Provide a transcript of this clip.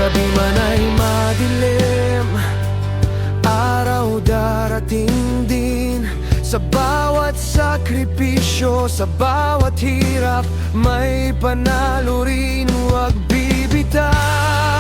gabi man ay madilim, araw darating din. Sa bawat sakripisyo, sa bawat hirap, may panalo rin, huwag bibitaw.